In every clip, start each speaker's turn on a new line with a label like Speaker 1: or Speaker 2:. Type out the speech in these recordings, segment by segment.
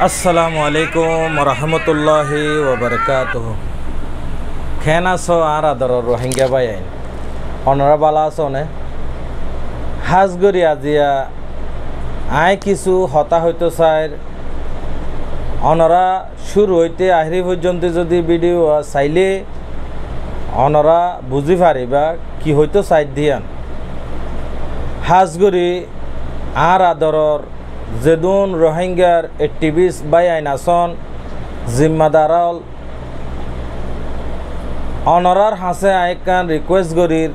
Speaker 1: আসসালামু আলাইকুম রহমতুল্লাহি ওবরকাতুহু। খেন আছো আর আদর রোহিঙ্গা বাই আইন অনরা বালা আছো নে হাজগরি আজিয়া আয় কিছু হতা হইতো চাইর অনরা শুরু হইতে আহরি পর্যন্ত যদি ভিডিও চাইলে অনরা বুঝি পারিবা কি হইতো চাই দিয়ান হাজগরি আর আদরর যেদুন রোহিঙ্গার অ্যাক্টিভিস্ট বাই আইন আসন জিম্মাদারল অনরার হাসে আইকান রিকোয়েস্ট গরির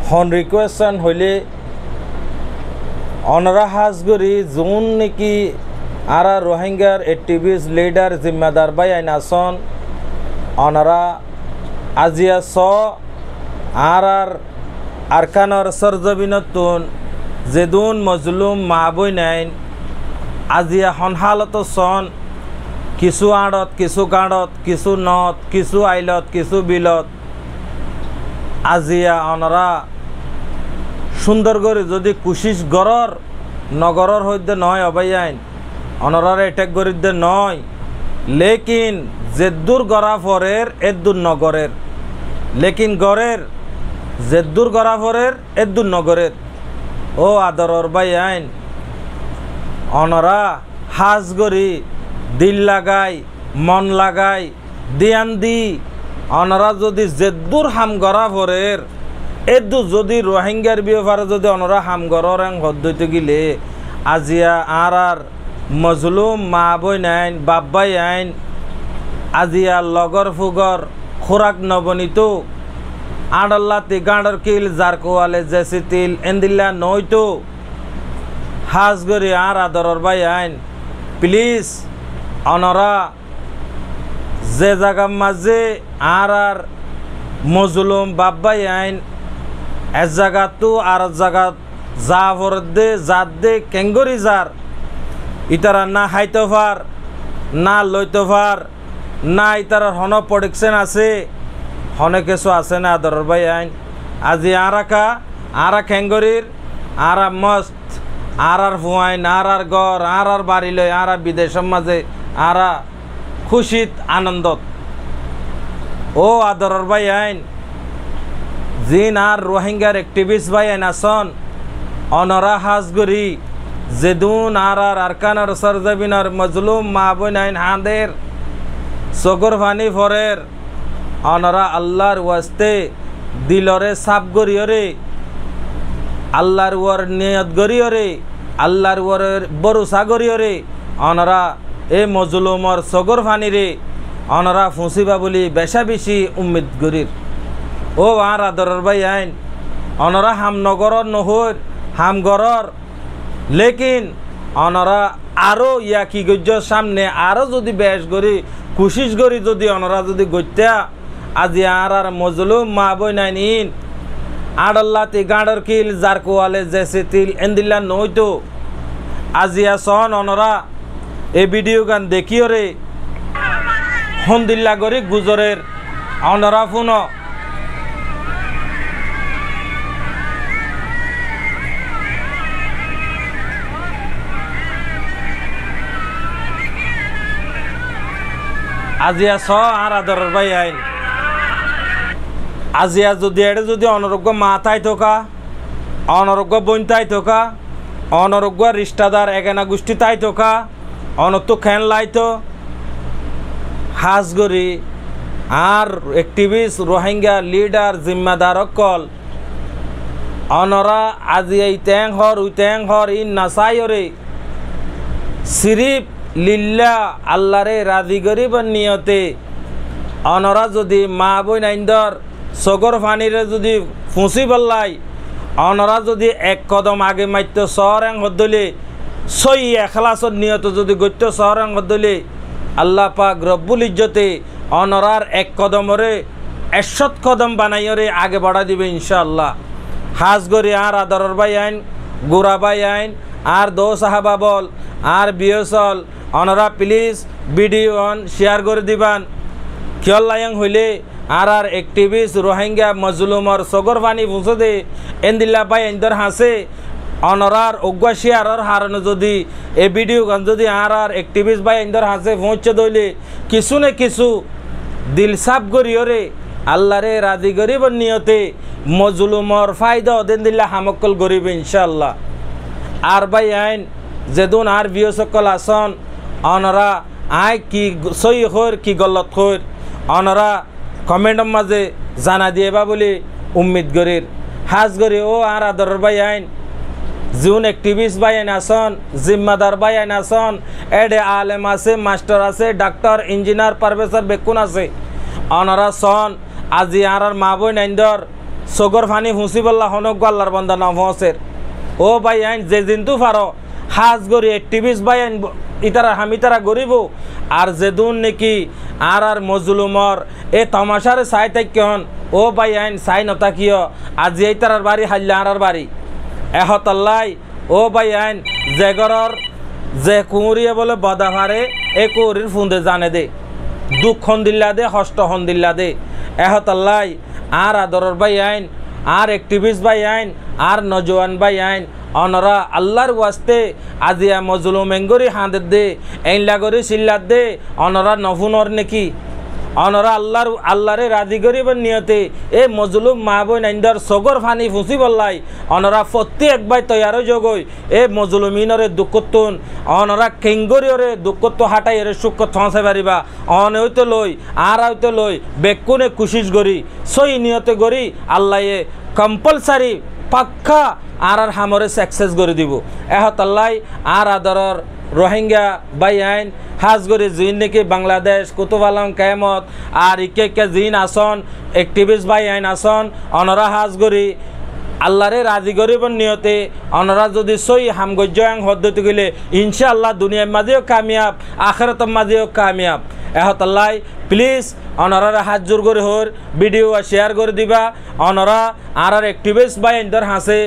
Speaker 1: হন রিকোয়েশন হইলে অনরা হাজ গরি যোন নাকি আর রোহিঙ্গার অ্যাক্টিভিস্ট লিডার জিম্মাদার বাই আইন আসন অনরা আজিয়া স আর আরকানর সরজবিনতুন যেদুন মজলুম মাবই নাইন আজিয়া হনহালত সন কিছু আড়ত কিছু গাঁড়ত কিছু নদ কিছু আইলত কিছু বিলত আজিয়া অনরা সুন্দর করে যদি কুশিস গড়র নগরর হইতে নয় অবাই আইন অনরার এটেক গরিতে নয় লেকিন যেদুর গড়া ফরের এদুর নগরের লেকিন গড়ের যেদুর গড়া ফরের এদুর নগরের ও আদরর বাই আইন অনরা হাজ গরি দিল লাগাই মন লাগাই দিয়ান দি অনরা যদি যেদুর হাম গড়া ফরের এদু যদি রোহিঙ্গার বিয়েফারে যদি অনরা হাম গড়র হদ্দইতে গিলে আজিয়া আর মজলুম মা বই নাইন বাব্বাই আইন আজিয়া লগর ফুগর খোরাক নবনীত আডল্লাতি গাঁড়র কিল যার কোয়ালে জেসি তিল এন্দিল্লা নইতো হাজ গরি আর আদরর বাই আইন প্লিজ অনরা যে জায়গার মাঝে আর মজলুম বাব্বাই আইন এক জায়গা তো আর জায়গা যা ভরদে জাত দে কেঙ্গরি যার ইতারা না হাইতোফার না লইতোফার না ইতার হন প্রোডাকশন আছে হনে কিছু আছে না আদরর বাই আইন আজি আরা খেঙ্গরির আর মস্ত আর ফুয়াইন আর গড় আর বাড়ি লই আর বিদেশের মাঝে আর খুশিত আনন্দত ও আদরর বাই আইন জিন আর রোহিঙ্গার অ্যাক্টিভিস্ট বাই আইন আসন অনরা হাজগরি যেদুন আর আরকানার সরজবিনার মজলুম মা বইন আইন হাঁদের সগর ফানি ফরের অনরা আল্লাহর ওয়াস্তে দিলরে সাপ গরিয়রে আল্লাহর ওয়ার নিয়ত গরিয়রে আল্লাহর ওয়ারের বরুসা গরিয়রে অনরা এ মজলুমর সগর ফানিরে অনরা ফুঁসিবা বলি বেশা বেশি উম্মিদ গরির ও আর আদরর বাই আইন অনরা হাম নগরর নহর হাম গরর লেকিন অনরা আরও ইয়া কি গজ্য সামনে আরও যদি বেশ গরি কুশিস গরি যদি অনরা যদি গত্যা আজি আর মজলুম মা বই নাই নিন আডল্লাতি গাঁড়র কিল যার কোয়ালে জেসে তিল এন্দিল্লা নইতো আজিয়া সন অনরা এ ভিডিও গান দেখিও রে হন্দিল্লা গরি গুজরের অনরা ফুন আজিয়া স আর আদরের বাই আইন আজিয়া যদি এড়ে যদি অনারোগ্য মাথায় থকা অনারোগ্য বইনতাই থকা অনারোগ্য রিষ্টাদার এগানা গোষ্ঠী তাই থকা অনত খেন লাইতো হাজগরি আর অ্যাক্টিভিস্ট রোহিঙ্গা লিডার জিম্মাদার অকল অনরা আজি এই ট্যাং হর ইন নাসাইরে সিরিপ লিল্লা আল্লাহরে রাজি গরিব নিয়তে অনরা যদি মা বই নাইন্দর সগর ফানিরে যদি ফুঁসি বললাই অনরা যদি এক কদম আগে মাইত শহরাং হদ্দলে সই এখলাসর নিয়ত যদি গত্য শহরাং হদ্দলে আল্লাহ পাক রব্বুল ইজ্জতে অনরার এক কদমরে 100 কদম বানাইরে আগে বাড়া দিবে ইনশাআল্লাহ হাজ গরি আর আদরর বাই আইন গোরা বাই আইন আর দো সাহাবা বল আর বিয়সল অনরা প্লিজ ভিডিও শেয়ার করে দিবান কিয়ল লাইং হইলে আর অ্যাক্টিভিস্ট রোহিঙ্গা মজলুমর সগর ফানি ফুঁসে দে এন্দিল্লা বাই এন্দর হাসে অনরার অজ্ঞা শেয়ারের হারানো যদি এই ভিডিও গান যদি আর অ্যাক্টিভিস্ট বাই ইন্দর হাসে পৌঁছে দইলে কিছু না কিছু দিল সাফ করিওরে আল্লাহরে রাজি গরিব নিয়তে মজলুমর ফায়দা ওদিন দিল্লা হামক্কল গরিব ইনশাল্লাহ। আর ভাই আইন যেদুন আর ভিও সকল আসন অনরা আয় কি সই হর কি গলত হর অনরা কমেন্টের মাঝে জানা দিয়ে বা বলে উম্মিদ গরির হাজ গরি ও আর আদর ভাই আইন জিউন অ্যাক্টিভিস্ট ভাই আইন আসন জিম্মাদার ভাই আইন আসন এডে আলেম আছে মাস্টার আছে ডাক্তার ইঞ্জিনিয়ার প্রফেসর বেকুন আছে অনরা সন আজি আর মা বই নাইন্দর সগর ফানি হুঁসি বল্লা হনক আল্লাহর বন্দা নাম হসের ও ভাই আইন যে জিন্তু ফারো হাজ গরি অ্যাক্টিভিস্ট ভাই আইন ইতারা হামিতারা গরিব আর যেদুন নাকি আর মজলুমর এ তমাশারে চাই থাকেন ও ভাই আইন চাই নতাকিয় আজি এই তারার বাড়ি হাল্লা আর বাড়ি এহতাল্লাই ও ভাই আইন যে গরর যে কুঁড়িয়ে বলে বদাভারে এ কুঁড়ির ফুন্দে জানে দে দুঃখ হন্দিল্লা দে হষ্ট হন্দিল্লা দে এহতাল্লাই আর আদরর ভাই আইন আর অ্যাক্টিভিস্ট ভাই আইন আর নজওয়ান ভাই আইন অনরা আল্লাহর ওয়াস্তে আজিয়া মজলুম এঙ্গরি হাঁদের দে এইলা গরি সিল্লার দে অনরা নফুনর নাকি অনরা আল্লাহরে রাজি গরিবের নিয়তে এ মজলুম মা বই নাইন্দার সগর ফানি ফুসি বললাই অনরা প্রতি একবার তৈয়ার যোগই এ মজলুমিনরে দুঃখতুন অনরা কেঙ্গরিয়রে দুঃখত হাঁটাই এর সুখ থসে পারিবা অন হইতে লই আর হইতে লই বেকুনে কুশিস গরি সই নিয়তে গরি আল্লাহ এ কম্পালসারি পাক্কা আর হামরে সাকসেস করে দিব এহতাল্লাই আর আদরর রোহিঙ্গা বাই আইন হাজ গরি জিন নাকি বাংলাদেশ কুতুব আলম কেমত আর ইকে জিন আসন অ্যাক্টিভিস্ট বাই আইন আসন অনরা হাজ গরি আল্লাহরে রাজি গরিবর নিয়তে অনরা যদি সই হামগজ্যাং হদ্দতি গেলে ইনশাআল্লাহ দুনিয়ার মাঝেও কামিয়াব আখিরাতের মাঝেও কামিয়াব এহতাল্লাই প্লিজ অনরার হাত জোর করে হর ভিডিও শেয়ার করে দিবা অনরা আর অ্যাক্টিভিস্ট বাই ইন্দর হাসে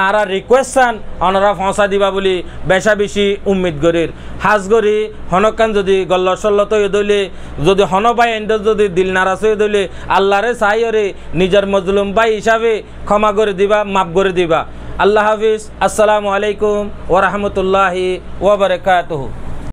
Speaker 1: আর রিকোয়েস্টান অনরা ফসা দিবা বলি বেশা বেশি উম্মিদ গরির হাজ গরি হনকান যদি গল্ল সল্লত দইলে যদি হন বাই ইন্দর যদি দিল নারাজ হয়ে দইলে আল্লাহরে চাইরে নিজের মজলুম বাই হিসাবে ক্ষমা করে দিবা মাফ করে দিবা। আল্লাহ হাফিজ। আসসালামু আলাইকুম ওয়া রাহমাতুল্লাহি ওয়া বারাকাতুহু।